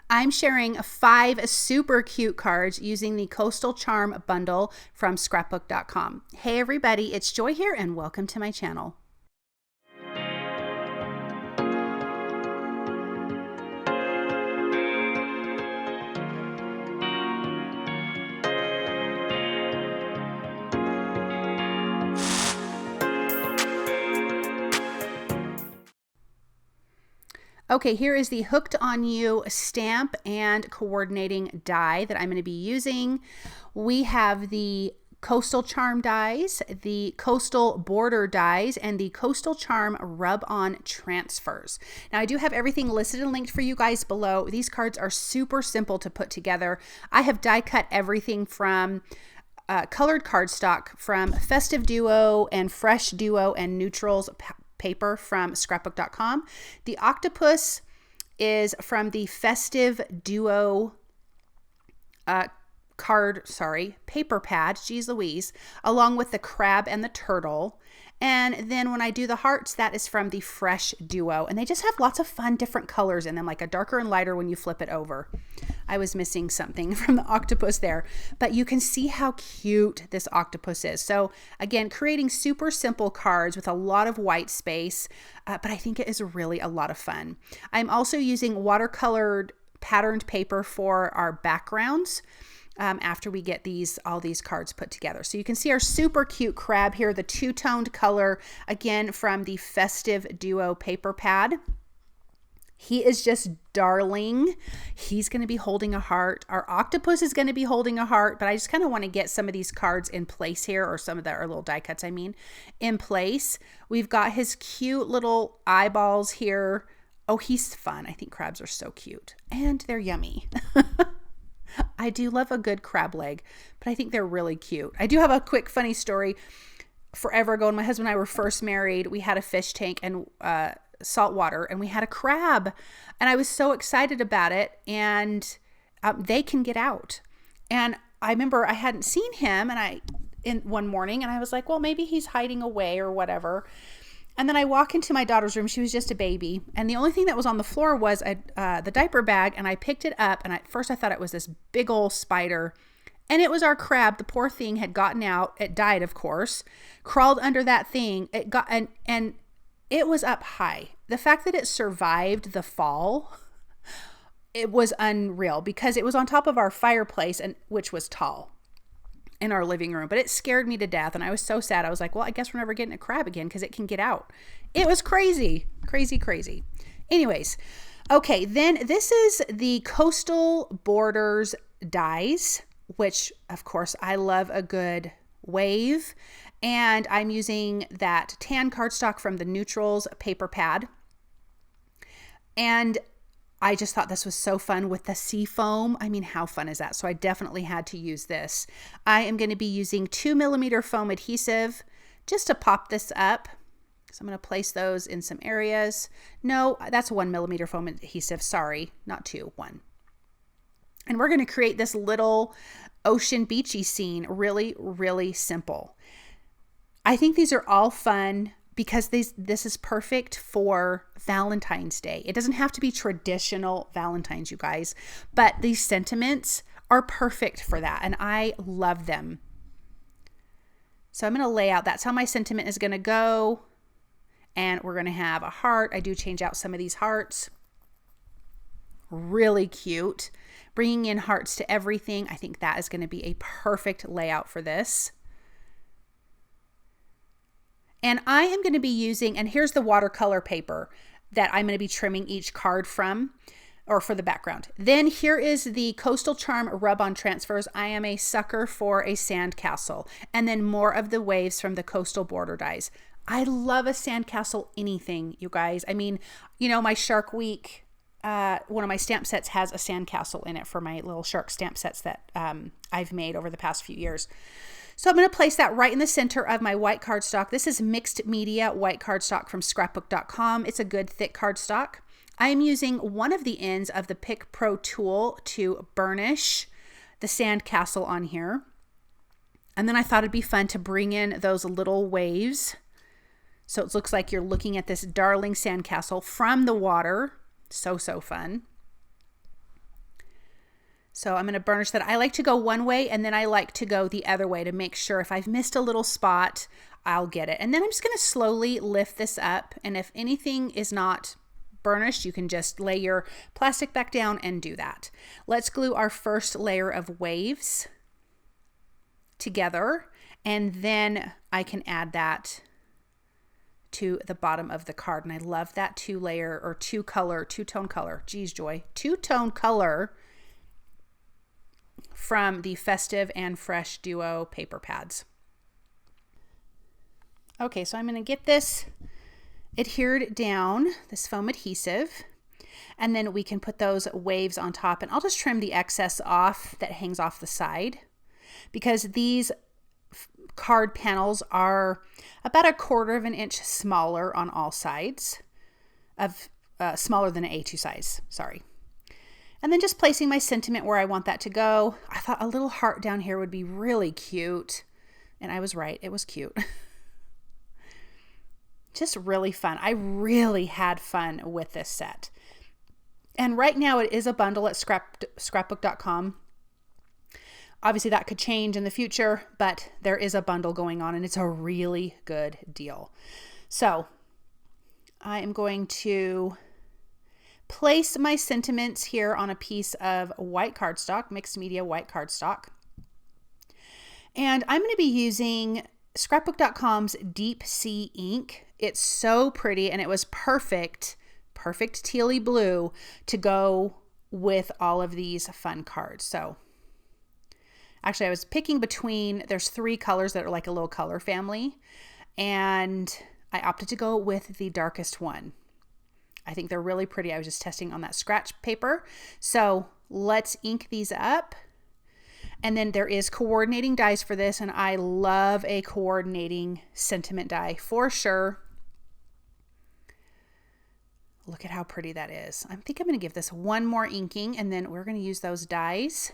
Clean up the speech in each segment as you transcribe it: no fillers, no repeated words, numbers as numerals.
I'm sharing 5 super cute cards using the Coastal Charm bundle from scrapbook.com. Hey everybody, it's Joy here and welcome to my channel. Okay, here is the Hooked on You stamp and coordinating die that I'm going to be using. We have the Coastal Charm dies, the Coastal Border dies, and the Coastal Charm Rub-On transfers. Now, I do have everything listed and linked for you guys below. These cards are super simple to put together. I have die cut everything from colored cardstock from Festive Duo and Fresh Duo and Neutrals paper from scrapbook.com. The octopus is from the Festive Duo paper pad, geez Louise, along with the crab and the turtle. And then when I do the hearts, that is from the Fresh Duo. And they just have lots of fun different colors in them, like a darker and lighter when you flip it over. I was missing something from the octopus there, but you can see how cute this octopus is. So again, creating super simple cards with a lot of white space, but I think it is really a lot of fun. I'm also using watercolored patterned paper for our backgrounds after we get all these cards put together. So you can see our super cute crab here, the two-toned color, again from the Festive Duo paper pad. He is just darling. He's going to be holding a heart. Our octopus is going to be holding a heart, but I just kind of want to get some of these cards in place here, or some of our little die cuts, in place. We've got his cute little eyeballs here. Oh, he's fun. I think crabs are so cute and they're yummy. I do love a good crab leg, but I think they're really cute. I do have a quick funny story. Forever ago, when my husband and I were first married, we had a fish tank and salt water, and we had a crab, and I was so excited about it. And they can get out. And I remember I hadn't seen him, in one morning, and I was like, well, maybe he's hiding away or whatever. And then I walk into my daughter's room. She was just a baby. And the only thing that was on the floor was the diaper bag. And I picked it up. And at first I thought it was this big old spider. And it was our crab. The poor thing had gotten out. It died, of course. Crawled under that thing. It got and it was up high. The fact that it survived the fall, it was unreal, because it was on top of our fireplace, which was tall, in our living room. But it scared me to death, and I was so sad. I was like, well, I guess we're never getting a crab again, because it can get out. It was crazy. Anyways, okay, then this is the Coastal Borders dies, which of course I love a good wave, and I'm using that tan cardstock from the Neutrals paper pad. And I just thought this was so fun with the sea foam. I mean, how fun is that? So I definitely had to use this. I am going to be using 2mm foam adhesive just to pop this up. So I'm going to place those in some areas. No, that's 1mm foam adhesive. Sorry, not 2, 1. And we're going to create this little ocean beachy scene. Really, really simple. I think these are all fun, because this is perfect for Valentine's Day. It doesn't have to be traditional Valentine's, you guys, but these sentiments are perfect for that, and I love them. So I'm going to lay out, that's how my sentiment is going to go, and we're going to have a heart. I do change out some of these hearts. Really cute. Bringing in hearts to everything. I think that is going to be a perfect layout for this. And I am going to be using, and here's the watercolor paper that I'm going to be trimming each card from, or for the background. Then here is the Coastal Charm Rub-On transfers. I am a sucker for a sandcastle, and then more of the waves from the Coastal Border dies. I love a sandcastle anything, you guys. I mean, you know, my Shark Week, one of my stamp sets has a sandcastle in it for my little shark stamp sets that I've made over the past few years. So I'm going to place that right in the center of my white cardstock. This is mixed media white cardstock from scrapbook.com. It's a good thick cardstock. I am using one of the ends of the Pick Pro tool to burnish the sandcastle on here. And then I thought it'd be fun to bring in those little waves. So it looks like you're looking at this darling sandcastle from the water. So, so fun. So I'm going to burnish that. I like to go one way and then I like to go the other way to make sure if I've missed a little spot, I'll get it. And then I'm just going to slowly lift this up. And if anything is not burnished, you can just lay your plastic back down and do that. Let's glue our first layer of waves together. And then I can add that to the bottom of the card. And I love that two-layer or two-tone color. Geez, Joy. Two-tone color from the Festive and Fresh Duo paper pads. Okay, so I'm going to get this adhered down, this foam adhesive, and then we can put those waves on top. And I'll just trim the excess off that hangs off the side, because these card panels are about 1/4 of an inch smaller on all sides, of smaller than an A2 size, sorry. And then just placing my sentiment where I want that to go. I thought a little heart down here would be really cute, and I was right, it was cute. Just really fun. I really had fun with this set. And right now it is a bundle at scrapbook.com. Obviously that could change in the future, but there is a bundle going on and it's a really good deal. So I am going to place my sentiments here on a piece of white cardstock, mixed media white cardstock. And I'm going to be using scrapbook.com's Deep Sea ink. It's so pretty and it was perfect tealy blue to go with all of these fun cards. So actually I was picking between, there's 3 colors that are like a little color family, and I opted to go with the darkest one. I think they're really pretty. I was just testing on that scratch paper. So let's ink these up. And then there is coordinating dies for this, and I love a coordinating sentiment die for sure. Look at how pretty that is. I think I'm going to give this one more inking, and then we're going to use those dies.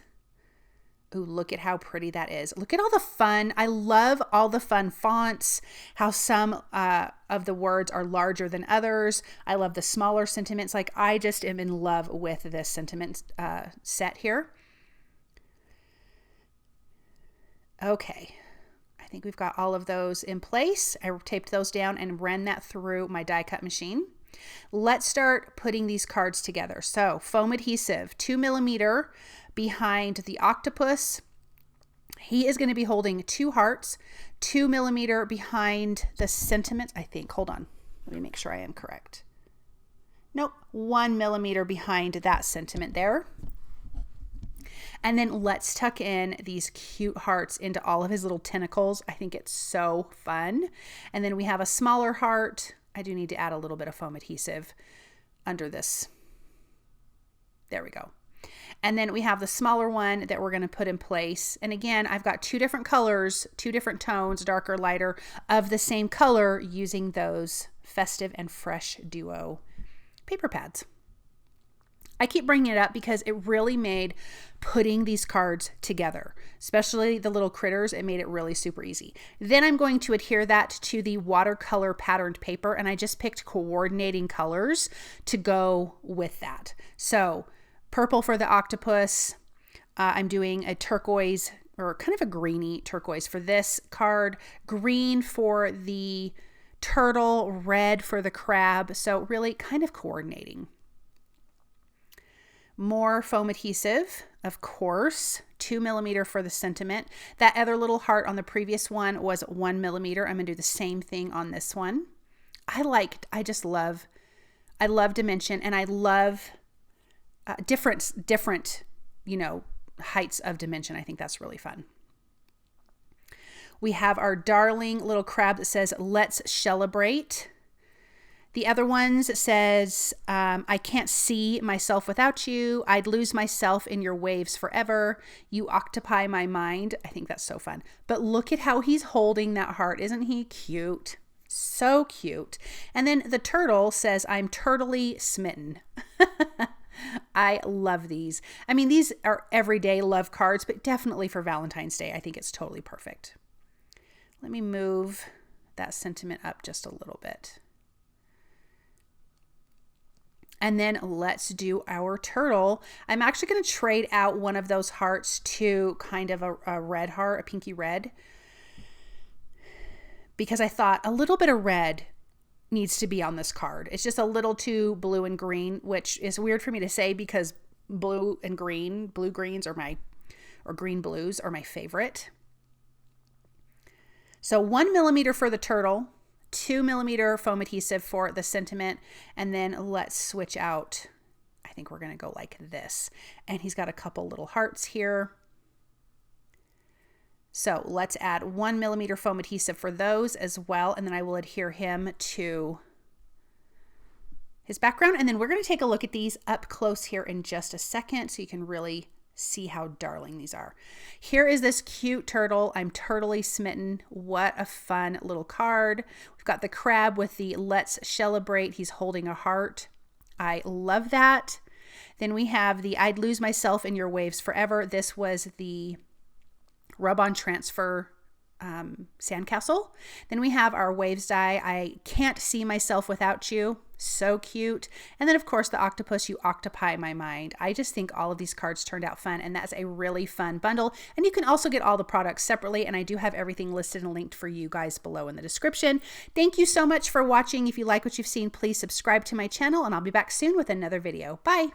Ooh, look at how pretty that is. Look at all the fun. I love all the fun fonts, how some of the words are larger than others. I love the smaller sentiments. Like, I just am in love with this sentiment set here. Okay, I think we've got all of those in place. I taped those down and ran that through my die cut machine. Let's start putting these cards together. So foam adhesive, 2mm behind the octopus. He is going to be holding 2 hearts, 2mm behind the sentiments. I think, hold on, let me make sure I am correct. Nope, 1mm behind that sentiment there. And then let's tuck in these cute hearts into all of his little tentacles. I think it's so fun. And then we have a smaller heart. I do need to add a little bit of foam adhesive under this. There we go. And then we have the smaller one that we're going to put in place. And again, I've got 2 different colors, 2 different tones, darker, lighter, of the same color, using those Festive and Fresh Duo paper pads. I keep bringing it up because it really made putting these cards together, especially the little critters. It made it really super easy. Then I'm going to adhere that to the watercolor patterned paper, and I just picked coordinating colors to go with that. So purple for the octopus. I'm doing a turquoise, or kind of a greeny turquoise for this card, green for the turtle, red for the crab. So really kind of coordinating. More foam adhesive, of course, 2mm for the sentiment. That other little heart on the previous one was 1mm. I'm going to do the same thing on this one. I love dimension, and I love different, heights of dimension. I think that's really fun. We have our darling little crab that says, "Let's celebrate." The other ones says, "I can't see myself without you. I'd lose myself in your waves forever. You occupy my mind." I think that's so fun. But look at how he's holding that heart. Isn't he cute? So cute. And then the turtle says, "I'm turtly smitten." I love these. I mean, these are everyday love cards, but definitely for Valentine's Day, I think it's totally perfect. Let me move that sentiment up just a little bit. And then let's do our turtle. I'm actually going to trade out one of those hearts to kind of a red heart, a pinky red, because I thought a little bit of red needs to be on this card. It's just a little too blue and green, which is weird for me to say because blue and green, blue greens are or green blues are my favorite. So 1 millimeter for the turtle, 2 millimeter foam adhesive for the sentiment, and then let's switch out. I think we're going to go like this. And he's got a couple little hearts here. So let's add 1 millimeter foam adhesive for those as well. And then I will adhere him to his background. And then we're going to take a look at these up close here in just a second so you can really see how darling these are. Here is this cute turtle. I'm totally smitten. What a fun little card. We've got the crab with the let's celebrate. He's holding a heart. I love that. Then we have the I'd lose myself in your waves forever. This was the Rub-On transfer sandcastle. Then we have our waves die. I can't see myself without you. So cute. And then of course the octopus, you octopi my mind. I just think all of these cards turned out fun, and that's a really fun bundle. And you can also get all the products separately, and I do have everything listed and linked for you guys below in the description. Thank you so much for watching. If you like what you've seen, please subscribe to my channel, and I'll be back soon with another video. Bye.